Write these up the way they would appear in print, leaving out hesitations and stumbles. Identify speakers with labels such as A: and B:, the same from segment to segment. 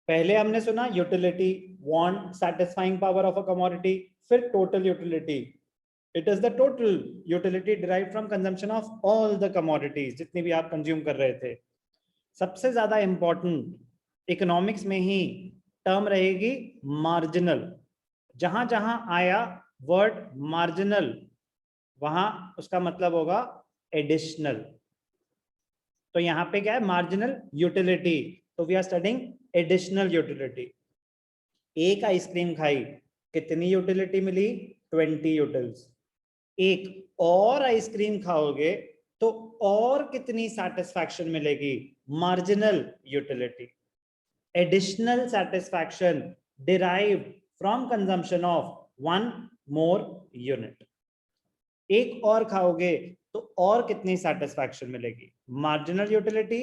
A: पहले हमने सुना utility, want, satisfying power of a commodity, फिर total utility. It is the total utility derived from consumption of all the commodities, जितनी भी आप कंज्यूम कर रहे थे। सबसे ज्यादा इंपॉर्टेंट इकोनॉमिक्स में ही टर्म रहेगी मार्जिनल। जहां जहां आया वर्ड मार्जिनल, वहां उसका मतलब होगा एडिशनल। तो यहां पे क्या है, मार्जिनल यूटिलिटी, तो we are studying additional utility. एक आइसक्रीम खाई, कितनी यूटिलिटी मिली? 20 यूटिल्स। एक और आइसक्रीम खाओगे तो और कितनी सेटिस्फैक्शन मिलेगी? Marginal utility. Additional satisfaction derived from consumption of one more unit. एक और खाओगे तो और कितनी सेटिस्फैक्शन मिलेगी? Marginal utility,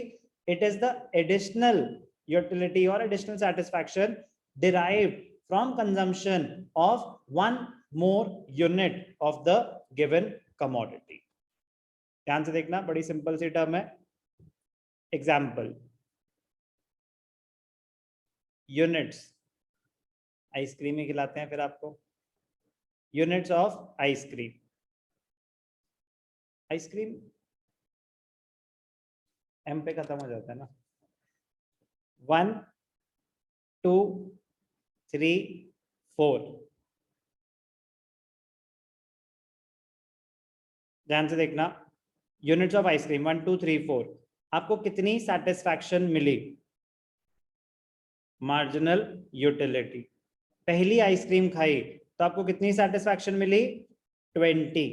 A: it is the additional utility और additional satisfaction derived from consumption of one more unit of the given commodity. ध्यान से देखना, बड़ी सिंपल सी टर्म है। एग्जाम्पल, यूनिट्स, आइसक्रीम ही खिलाते हैं फिर आपको। यूनिट्स ऑफ आइसक्रीम, आइसक्रीम एम पे खत्म हो जाता है ना। 1 2 3 4। ध्यान से देखना, यूनिट्स ऑफ आइसक्रीम 1 2 3 4। आपको कितनी सेटिस्फैक्शन मिली? Marginal utility. पहली आइसक्रीम खाई तो आपको कितनी सेटिस्फैक्शन मिली? 20।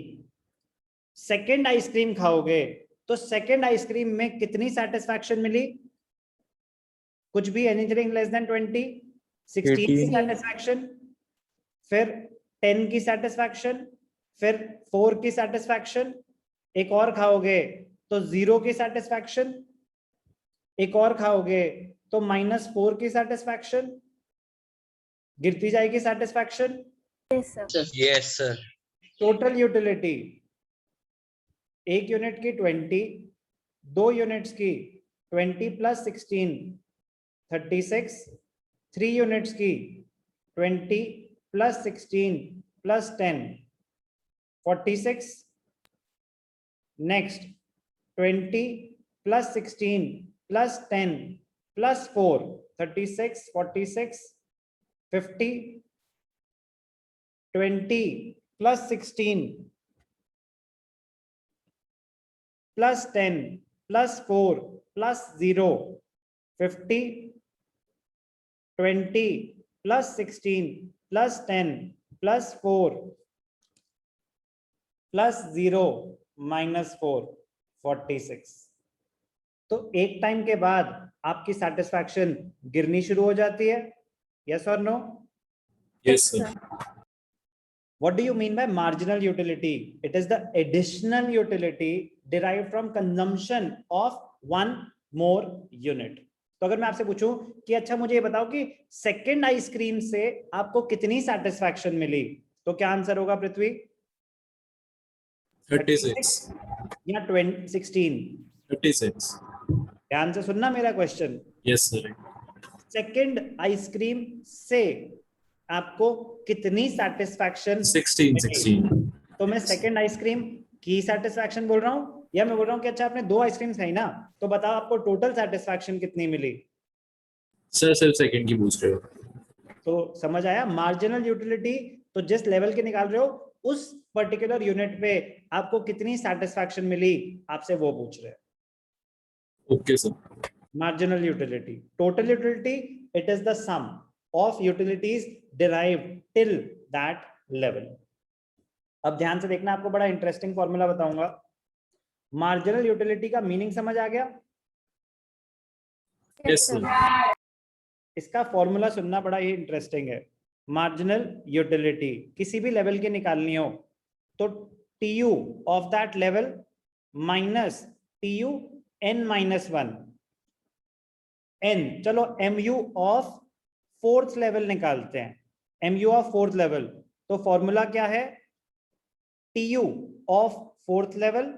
A: सेकेंड आइसक्रीम खाओगे तो सेकेंड आइसक्रीम में कितनी सेटिस्फैक्शन मिली? कुछ भी, एनीथिंग लेस देन 20। 16 की सेटिस्फैक्शन, फिर 10 की सेटिस्फैक्शन, फिर 4 की सेटिस्फैक्शन। एक और खाओगे तो 0 की सेटिस्फैक्शन, एक और खाओगे तो -4 की सेटिस्फैक्शन। गिरती जाएगी satisfaction.
B: Yes sir.
A: Total utility, एक यूनिट की 20, दो यूनिट्स की 20 + 16 36, 3 यूनिट्स की 20 + 16 + 10 46। नेक्स्ट 20 + 16 + 10 + 4 36 46 50। 20 + 16 + 10 + 4 + 0 50। 20 + 16 + 10 + 4 + 0 -4 46। तो एक टाइम के बाद आपकी सेटिस्फैक्शन गिरनी शुरू हो जाती है। यस और no?
C: Yes, sir.
A: What do you mean by marginal utility? It is the additional utility derived from consumption of one more unit. तो अगर मैं आपसे पूछूं कि अच्छा मुझे ये बताओ कि सेकेंड आइसक्रीम से आपको कितनी सेटिस्फैक्शन मिली, तो क्या आंसर होगा पृथ्वी?
C: 36.
A: या 16?
C: 36.
A: ध्यान से सुनना मेरा question.
C: Yes, sir.
A: Second ice cream से आपको कितनी सेटिस्फैक्शन?
C: 16.
A: तो मैं सेकेंड आइसक्रीम की सेटिस्फैक्शन बोल रहा हूं, या मैं बोल रहा हूं कि अच्छा आपने 2 आइसक्रीम खाई ना, तो बताओ आपको टोटल सेटिस्फैक्शन कितनी मिली?
C: सर सिर्फ सेकंड की पूछ रहे हो।
A: तो समझ आया, मार्जिनल यूटिलिटी तो जिस लेवल के निकाल रहे हो उस पर्टिकुलर यूनिट पे आपको कितनी सेटिस्फैक्शन मिली, आपसे वो पूछ रहे हैं।
C: Okay sir.
A: Marginal utility. Total utility, it is the sum of utilities derived till that level. अब ध्यान से देखना, आपको बड़ा इंटरेस्टिंग फॉर्मूला बताऊंगा। मार्जिनल यूटिलिटी का मीनिंग समझ आ गया?
C: Yes sir.
A: इसका फॉर्मूला सुनना, बड़ा ही इंटरेस्टिंग है। मार्जिनल यूटिलिटी किसी भी लेवल की निकालनी हो तो TU of that level minus TU n-1 n। चलो MU ऑफ फोर्थ लेवल निकालते हैं। MU ऑफ फोर्थ लेवल, तो फॉर्मूला क्या है? TU of fourth level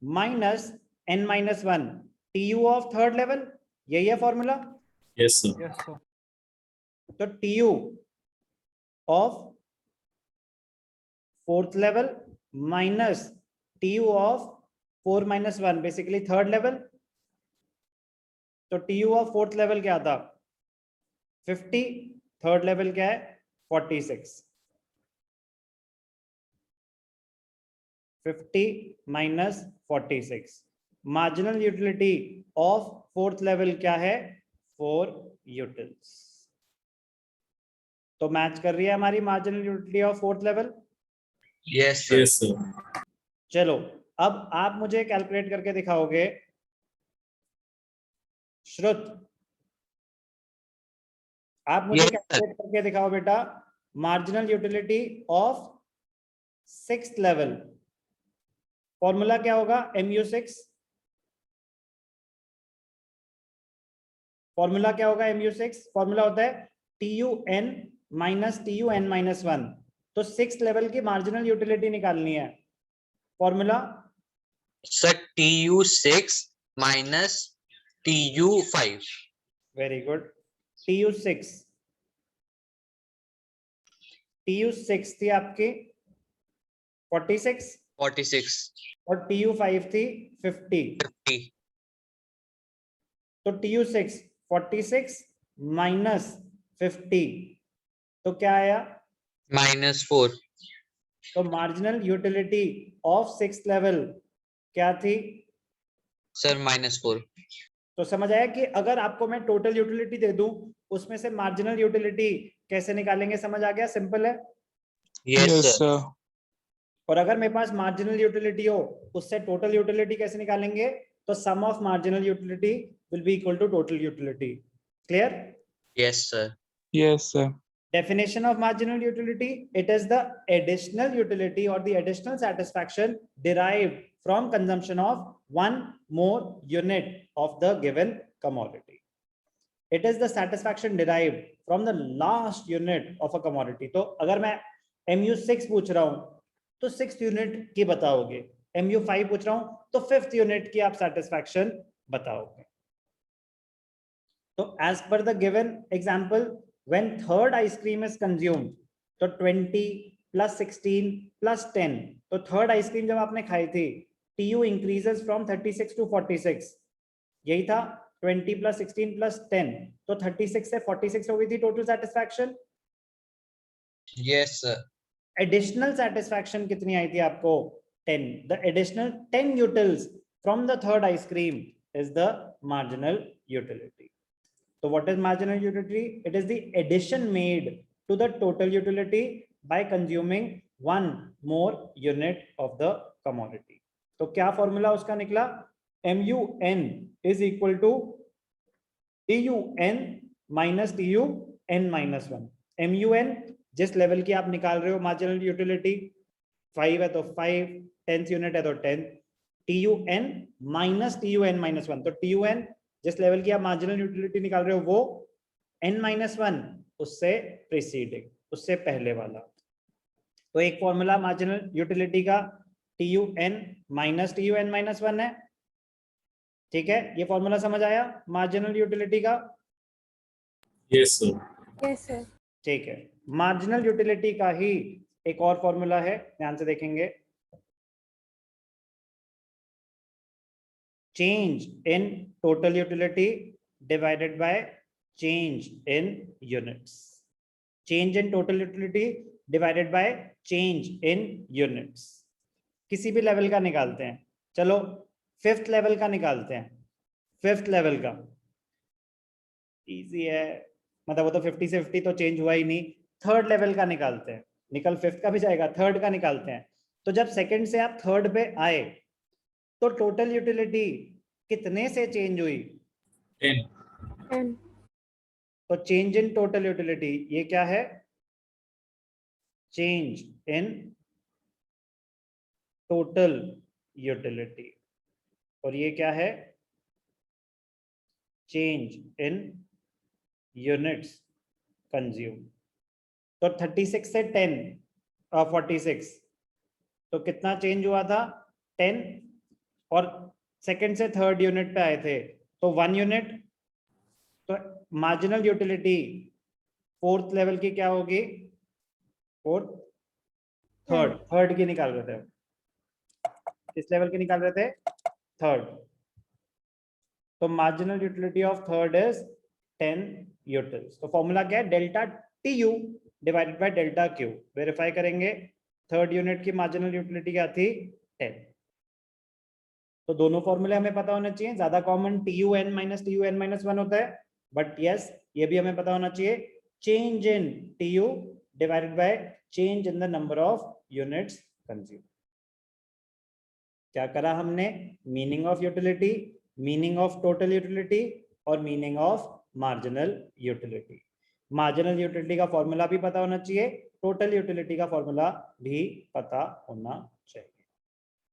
A: minus n-1 TU of third level. यही है formula.
C: Yes, sir.
D: Yes, sir.
A: तो TU of fourth level minus TU of 4 minus 1, basically third level. तो TU of fourth level क्या था 50, third level क्या है 46. 50 minus 46. Marginal utility of fourth level क्या है 4 यूटिल्स. तो मैच कर रही है हमारी marginal utility of fourth level.
B: Yes, sir.
C: Yes, sir.
A: चलो अब आप मुझे कैलकुलेट करके दिखाओगे श्रुत, आप मुझे
B: Yes, sir.
A: कैलकुलेट करके दिखाओ बेटा marginal utility of sixth level. Formula क्या होगा MU6. फॉर्मूला क्या होगा MU6. फॉर्मूला होता है TUN माइनस TUN माइनस 1. तो सिक्स लेवल की मार्जिनल यूटिलिटी निकालनी है. Formula
B: Sir, TU6 minus TU5.
A: Very good. TU6 थी आपकी 46
B: 46.
A: और TU5 थी 50.
B: 50.
A: तो TU6 46 माइनस 50 तो क्या आया
B: -4.
A: तो marginal utility of six level क्या थी
B: Sir, -4.
A: तो समझ आया कि अगर आपको मैं टोटल यूटिलिटी दे दूं उसमें से मार्जिनल यूटिलिटी कैसे निकालेंगे. समझ आ गया. सिंपल है.
B: Yes, sir.
A: और अगर मेरे पास मार्जिनल यूटिलिटी हो उससे टोटल यूटिलिटी कैसे निकालेंगे. तो sum of marginal utility will be equal to total utility. Clear.
B: Yes, sir.
D: Yes, sir.
A: Definition of marginal utility: it is the additional utility or the additional satisfaction derived from consumption of one more unit of the given commodity. It is the satisfaction derived from the last unit of a commodity. तो अगर मैं MU6 पूछ रहा हूं तो six unit की बताओगे. MU5 पूछ रहा हूं तो फिफ्थ यूनिट की आप satisfaction बताओगे. तो as per the given example, when third ice cream is consumed, तो 20 plus 16 plus 10, तो थर्ड आइसक्रीम जब आपने खाई थी TU increases from 36 to 46. यही था 20 plus 16 plus 10, तो 36 से 46 हो गई थी total satisfaction.
B: Yes, sir.
A: Additional satisfaction कितनी आई थी आपको 10. The additional 10 utils from the third ice cream is the marginal utility. So what is marginal utility? It is the addition made to the total utility by consuming one more unit of the commodity. तो क्या formula उसका निकला MUN is equal to TUN minus TUN minus 1. MUN जिस level की आप निकाल रहे हो मार्जिनल यूटिलिटी 5 है तो 5, 10th यूनिट है तो 10. TUN minus TUN minus 1. तो TUN जिस लेवल की आप मार्जिनल यूटिलिटी निकाल रहे हो वो n-1 उससे प्रीसीडिंग, उससे पहले वाला. तो एक फॉर्मूला मार्जिनल यूटिलिटी का TUN माइनस TUN माइनस 1 है. ठीक है. ये फॉर्मूला समझ आया मार्जिनल यूटिलिटी का.
C: Yes, sir.
E: Yes, sir.
A: ठीक है. मार्जिनल यूटिलिटी का ही एक और फॉर्मूला है, ध्यान से देखेंगे. change in total utility divided by change in units. Change in total utility divided by change in units. किसी भी लेवल का निकालते हैं. चलो फिफ्थ लेवल का निकालते हैं. फिफ्थ लेवल का इजी है, मतलब वो तो 50 से 50 तो चेंज हुआ ही नहीं. थर्ड लेवल का निकालते हैं. निकल फिफ्थ का भी जाएगा, थर्ड का निकालते हैं. तो जब सेकंड से आप थर्ड पे आए तो टोटल यूटिलिटी कितने से चेंज हुई
C: 10.
E: 10.
A: तो चेंज इन टोटल यूटिलिटी ये क्या है चेंज इन टोटल यूटिलिटी और ये क्या है चेंज इन यूनिट्स कंज्यूम. तो 36 से 10 46 तो कितना चेंज हुआ था 10 और सेकंड से थर्ड यूनिट पे आए थे तो 1 यूनिट तो मार्जिनल यूटिलिटी फोर्थ लेवल की क्या होगी? फोर्थ थर्ड की निकाल रहे थे, किस लेवल की निकाल रहे थे? थर्ड। तो marginal utility of third is 10 utils. तो फॉर्मूला क्या है? Delta TU divided by delta Q. Verify करेंगे, थर्ड यूनिट की मार्जिनल यूटिलिटी क्या थी? 10। तो दोनों फॉर्मूले हमें पता होना चाहिए। ज्यादा common TUN minus TUN minus 1 होता है, बट यस ये भी हमें पता होना चाहिए, change in TU divided by change in the number of units consume. क्या करा हमने? Meaning of utility, meaning of total utility और meaning of marginal utility. Marginal utility का फॉर्मूला भी पता होना चाहिए, टोटल यूटिलिटी का फॉर्मूला भी पता होना चाहिए।